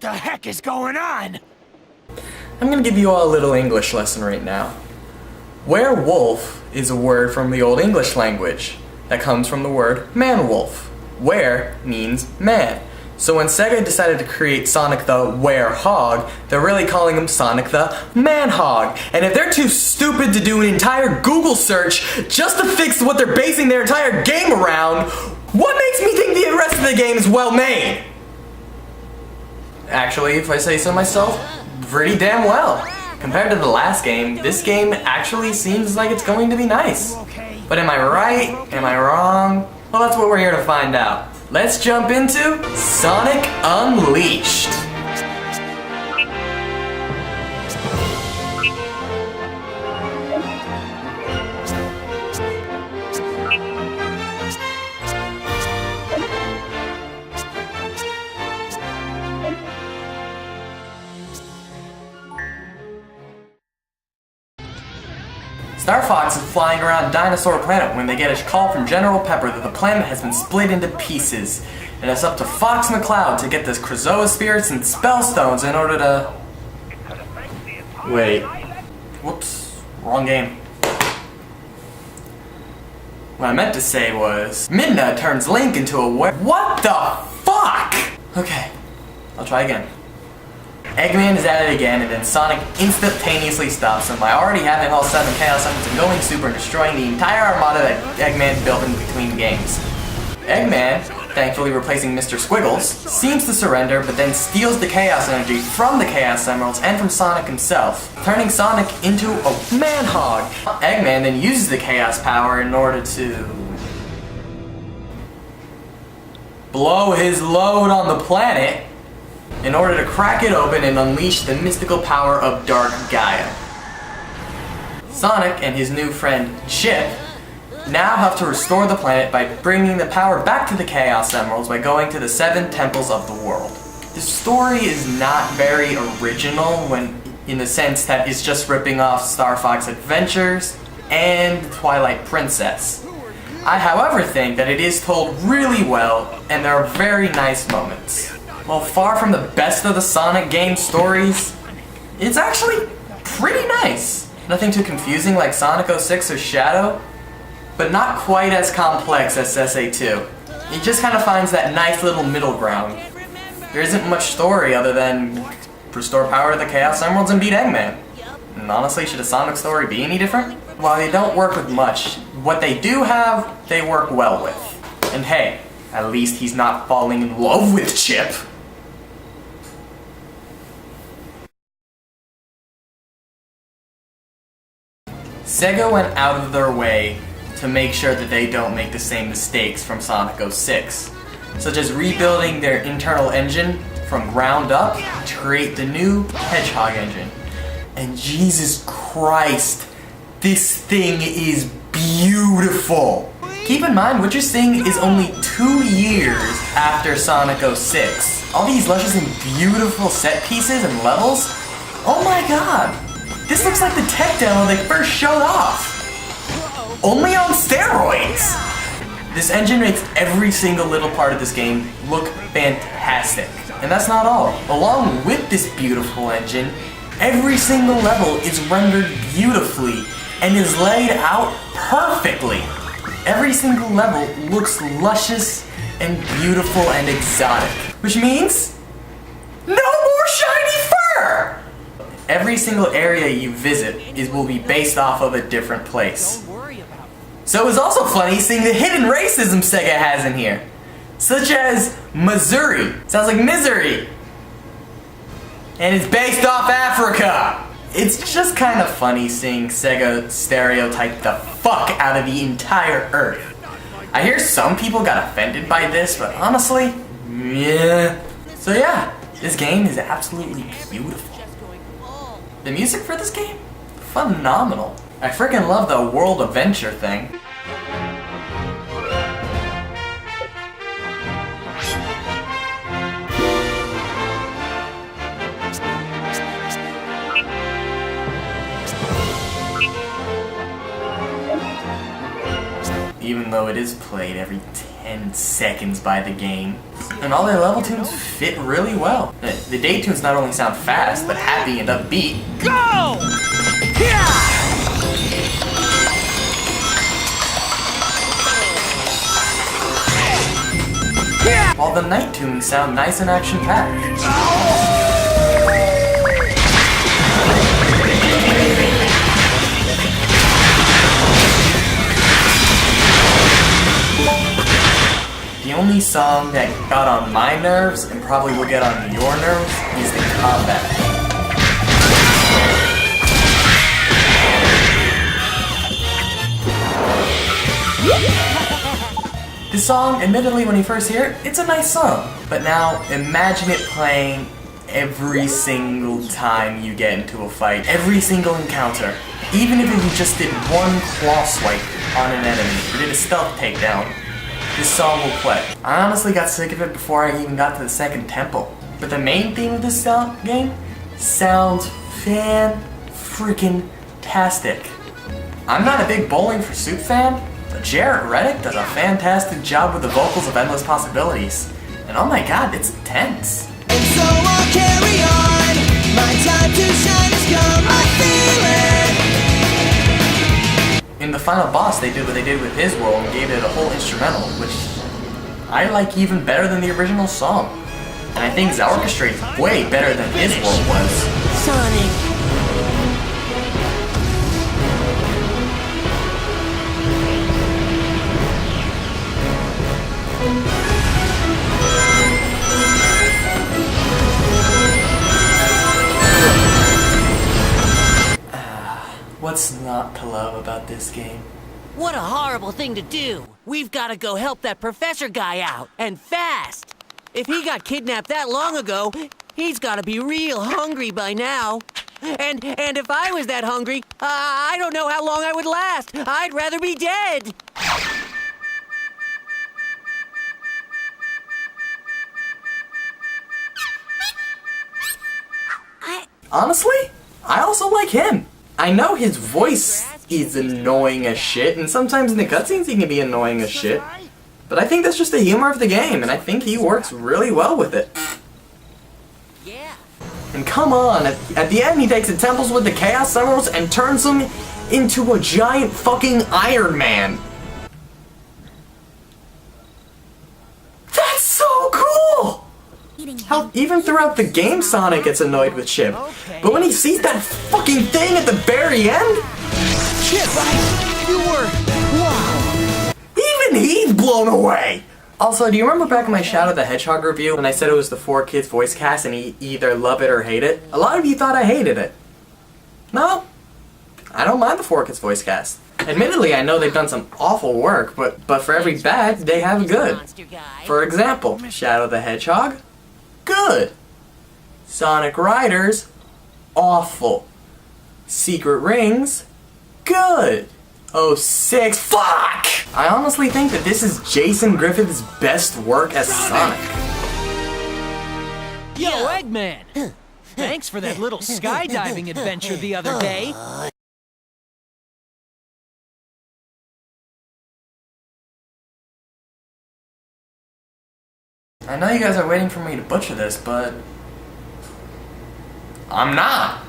the heck is going on? I'm gonna give you all a little English lesson right now. Werewolf is a word from the Old English language that comes from the word man-wolf. Were means man. So when Sega decided to create Sonic the Were-Hog, they're really calling him Sonic the Man-Hog. And if they're too stupid to do an entire Google search just to fix what they're basing their entire game around, what makes me think the rest of the game is well made? Actually, if I say so myself, pretty damn well. Compared to the last game, this game actually seems like it's going to be nice. But am I right? Am I wrong? Well, that's what we're here to find out. Let's jump into Sonic Unleashed. Star Fox is flying around Dinosaur Planet when they get a call from General Pepper that the planet has been split into pieces. And it's up to Fox McCloud to get the Krazoa spirits and Spellstones in order to... Wait. Whoops. Wrong game. What I meant to say was... Midna turns Link into a What the fuck? Okay. I'll try again. Eggman is at it again, and then Sonic instantaneously stops him by already having all 7 Chaos Emeralds and going super and destroying the entire armada that Eggman built in between games. Eggman, thankfully replacing Mr. Squiggles, seems to surrender, but then steals the Chaos Energy from the Chaos Emeralds and from Sonic himself, turning Sonic into a Man-Hog. Eggman then uses the Chaos power in order to... blow his load on the planet, in order to crack it open and unleash the mystical power of Dark Gaia. Sonic and his new friend, Chip, now have to restore the planet by bringing the power back to the Chaos Emeralds by going to the 7 temples of the world. The story is not very original in the sense that it's just ripping off Star Fox Adventures and Twilight Princess. I, however, think that it is told really well, and there are very nice moments. While far from the best of the Sonic game stories, it's actually pretty nice. Nothing too confusing like Sonic 06 or Shadow, but not quite as complex as SA2. It just kind of finds that nice little middle ground. There isn't much story other than restore power to the Chaos Emeralds and beat Eggman. And honestly, should a Sonic story be any different? While they don't work with much, what they do have, they work well with. And hey, at least he's not falling in love with Chip. Sega went out of their way to make sure that they don't make the same mistakes from Sonic 06, such as rebuilding their internal engine from ground up to create the new Hedgehog engine. And Jesus Christ, this thing is beautiful! Keep in mind, what you're seeing is only 2 years after Sonic 06. All these luscious and beautiful set pieces and levels, oh my god! This looks like the tech demo they first showed off! Only on steroids! This engine makes every single little part of this game look fantastic. And that's not all. Along with this beautiful engine, every single level is rendered beautifully and is laid out perfectly. Every single level looks luscious and beautiful and exotic. Which means, no more shiny fur! Every single area you visit will be based off of a different place. So it was also funny seeing the hidden racism Sega has in here. Such as Missouri. Sounds like misery. And it's based off Africa. It's just kind of funny seeing Sega stereotype the fuck out of the entire Earth. I hear some people got offended by this, but honestly, yeah. So yeah, this game is absolutely beautiful. The music for this game? Phenomenal. I freaking love the world adventure thing. Even though it is played every 10 seconds by the game. And all their level tunes fit really well. The day tunes not only sound fast, but happy and upbeat. Go! Yeah! While the night tunes sound nice and action-packed. The only song that got on my nerves, and probably will get on your nerves, is the combat. This song, admittedly, when you first hear it, it's a nice song. But now, imagine it playing every single time you get into a fight, every single encounter. Even if you just did one claw swipe on an enemy, or did a stealth takedown, this song will play. I honestly got sick of it before I even got to the second temple. But the main theme of this game sounds fan-freaking-tastic. I'm not a big Bowling for Soup fan, but Jared Reddick does a fantastic job with the vocals of Endless Possibilities. And oh my god, it's intense. And so I'll carry on. My time to shine has come, I feel it. In the final boss, they did what they did with his world and gave it a whole instrumental, which I like even better than the original song. And I think Orchestrate's way better than his world was. Sonic. What's not to love about this game? What a horrible thing to do. We've got to go help that professor guy out, and fast. If he got kidnapped that long ago, he's got to be real hungry by now. And if I was that hungry, I don't know how long I would last. I'd rather be dead. Honestly, I also like him. I know his voice is annoying as shit, and sometimes in the cutscenes he can be annoying as shit. But I think that's just the humor of the game, and I think he works really well with it. Yeah. And come on, at the end he takes the temples with the Chaos Emeralds and turns them into a giant fucking Iron Man. That's so cool! Hell, even throughout the game Sonic gets annoyed with Chip. But when he sees that fucking thing at the very end... Chip, you were... Wow. Even he's blown away! Also, do you remember back in my Shadow the Hedgehog review when I said it was the 4Kids voice cast and you either love it or hate it? A lot of you thought I hated it. No, I don't mind the 4Kids voice cast. Admittedly, I know they've done some awful work, but for every bad, they have a good. For example, Shadow the Hedgehog, good. Sonic Riders, awful. Secret Rings, good. Oh, 06, fuck! I honestly think that this is Jason Griffith's best work as Sonic. Yo, Eggman! Thanks for that little skydiving adventure the other day. I know you guys are waiting for me to butcher this, but I'm not.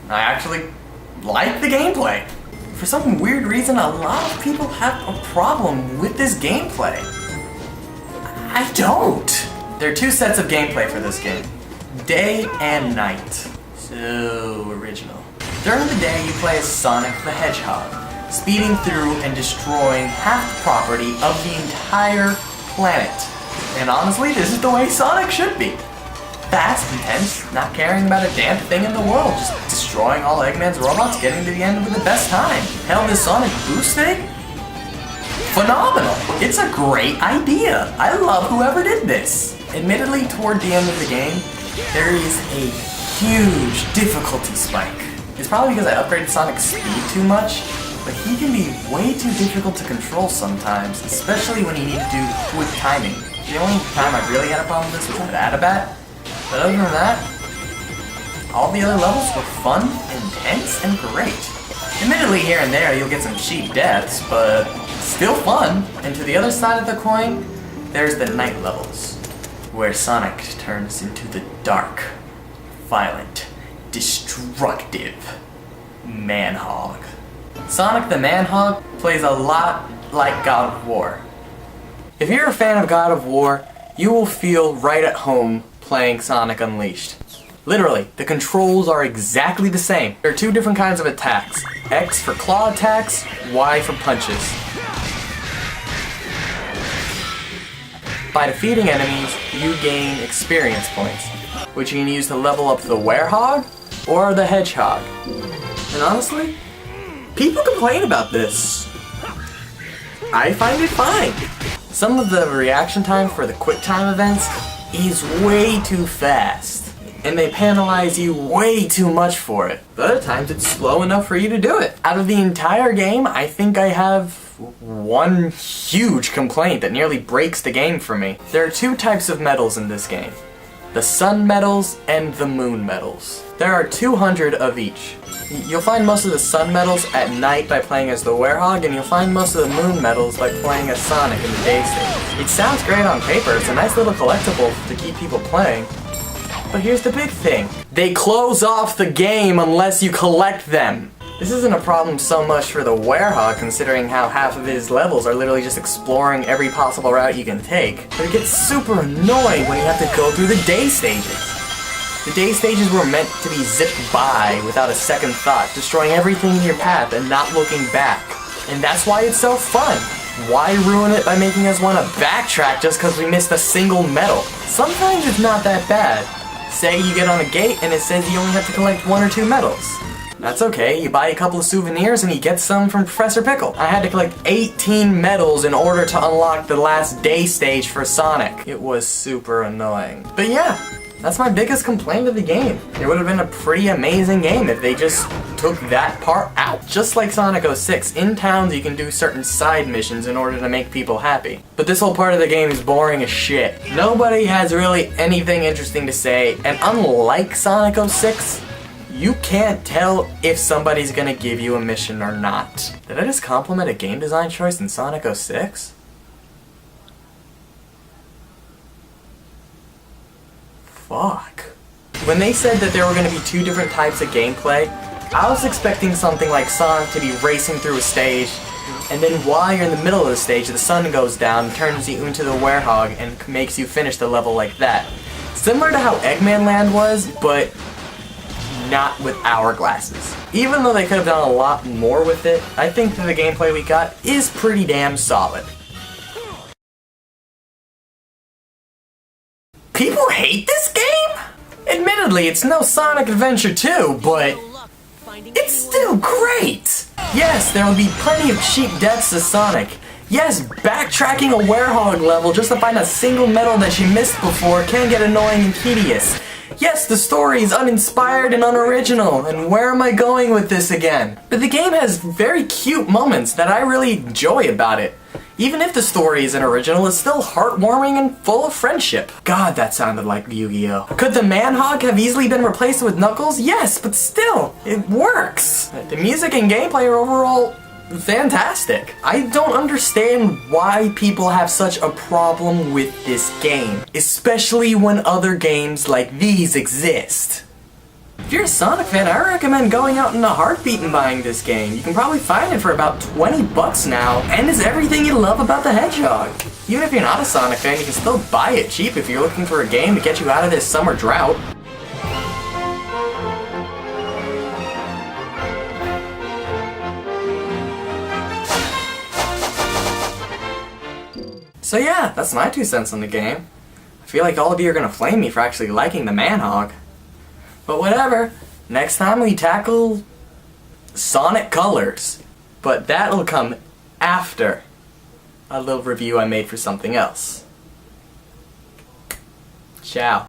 I actually like the gameplay. For some weird reason, a lot of people have a problem with this gameplay. I don't. There are two sets of gameplay for this game. Day and night. So original. During the day, you play as Sonic the Hedgehog, speeding through and destroying half the property of the entire planet. And honestly, this is the way Sonic should be. Fast, intense, not caring about a damn thing in the world, just destroying all Eggman's robots, getting to the end with the best time. Hell, this Sonic boost thing? Phenomenal! It's a great idea! I love whoever did this! Admittedly, toward the end of the game, there is a huge difficulty spike. It's probably because I upgraded Sonic's speed too much, but he can be way too difficult to control sometimes, especially when you need to do quick timing. The only time I really had a problem with this was with Adabat. But other than that, all the other levels were fun, intense, and great. Admittedly, here and there you'll get some cheap deaths, but still fun. And to the other side of the coin, there's the night levels. where Sonic turns into the dark, violent, destructive Man-Hog. Sonic the Man-Hog plays a lot like God of War. If you're a fan of God of War, you will feel right at home playing Sonic Unleashed. Literally, the controls are exactly the same. There are two different kinds of attacks. X for claw attacks, Y for punches. By defeating enemies, you gain experience points, which you can use to level up the Werehog or the Hedgehog. And honestly, people complain about this. I find it fine. Some of the reaction time for the quick time events is way too fast, and they penalize you way too much for it. But other times it's slow enough for you to do it. Out of the entire game, I think I have one huge complaint that nearly breaks the game for me. There are two types of medals in this game. The sun medals and the moon medals. There are 200 of each. You'll find most of the sun medals at night by playing as the Werehog, and you'll find most of the moon medals by playing as Sonic in the day stage. It sounds great on paper, it's a nice little collectible to keep people playing. But here's the big thing. They close off the game unless you collect them. This isn't a problem so much for the Werehog, considering how half of his levels are literally just exploring every possible route you can take. But it gets super annoying when you have to go through the day stages. The day stages were meant to be zipped by without a second thought, destroying everything in your path and not looking back. And that's why it's so fun. Why ruin it by making us want to backtrack just because we missed a single medal? Sometimes it's not that bad. Say you get on a gate and it says you only have to collect 1 or 2 medals. That's okay, you buy a couple of souvenirs and you get some from Professor Pickle. I had to collect 18 medals in order to unlock the last day stage for Sonic. It was super annoying. But yeah, that's my biggest complaint of the game. It would have been a pretty amazing game if they just took that part out. Just like Sonic 06, in towns you can do certain side missions in order to make people happy. But this whole part of the game is boring as shit. Nobody has really anything interesting to say, and unlike Sonic 06, you can't tell if somebody's gonna give you a mission or not. Did I just compliment a game design choice in Sonic 06? Fuck. When they said that there were going to be 2 different types of gameplay, I was expecting something like Sonic to be racing through a stage, and then while you're in the middle of the stage, the sun goes down, turns you into the Werehog, and makes you finish the level like that. Similar to how Eggman Land was, but not with hourglasses. Even though they could have done a lot more with it, I think that the gameplay we got is pretty damn solid. People hate this game? Admittedly, it's no Sonic Adventure 2, but it's still great! Yes, there will be plenty of cheap deaths to Sonic. Yes, backtracking a Werehog level just to find a single medal that you missed before can get annoying and tedious. Yes, the story is uninspired and unoriginal, and where am I going with this again? But the game has very cute moments that I really enjoy about it. Even if the story isn't original, it's still heartwarming and full of friendship. God, that sounded like Yu-Gi-Oh! Could the Man-Hog have easily been replaced with Knuckles? Yes, but still, it works! The music and gameplay are overall fantastic. I don't understand why people have such a problem with this game, especially when other games like these exist. If you're a Sonic fan, I recommend going out in a heartbeat and buying this game. You can probably find it for about 20 bucks now, and it's everything you love about the Hedgehog. Even if you're not a Sonic fan, you can still buy it cheap if you're looking for a game to get you out of this summer drought. So yeah, that's my 2 cents on the game. I feel like all of you are gonna flame me for actually liking the Man-Hog. But whatever, next time we tackle Sonic Colors. But that'll come after a little review I made for something else. Ciao.